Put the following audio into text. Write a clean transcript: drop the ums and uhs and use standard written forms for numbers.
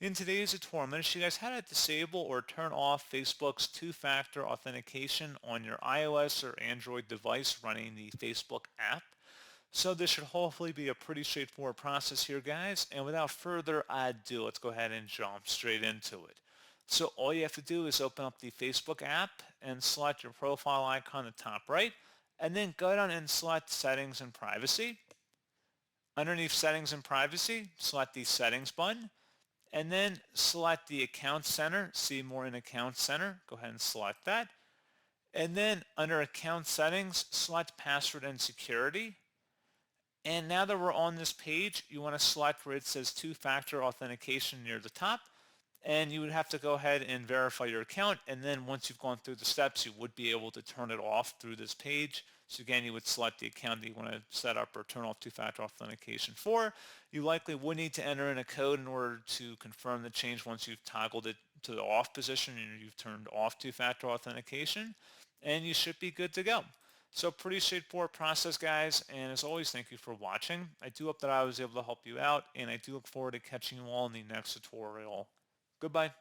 In today's tutorial, I'm going to show you guys how to disable or turn off Facebook's two-factor authentication on your iOS or Android device running the Facebook app. So this should hopefully be a pretty straightforward process here, guys. And without further ado, let's go ahead and jump straight into it. So all you have to do is open up the Facebook app and select your profile icon at the top right, and then go down and select Settings and Privacy. Underneath Settings and Privacy, select the Settings button, and then select the Account Center. See more in Account Center. Go ahead and select that. And then under Account Settings, select Password and Security. And now that we're on this page, you want to select where it says two-factor authentication near the top. And you would have to go ahead and verify your account. And then once you've gone through the steps, you would be able to turn it off through this page. So again, you would select the account that you want to set up or turn off two-factor authentication for. You likely would need to enter in a code in order to confirm the change once you've toggled it to the off position and you've turned off two-factor authentication. And you should be good to go. So pretty straightforward process, guys, and as always, thank you for watching. I do hope that I was able to help you out, and I do look forward to catching you all in the next tutorial. Goodbye.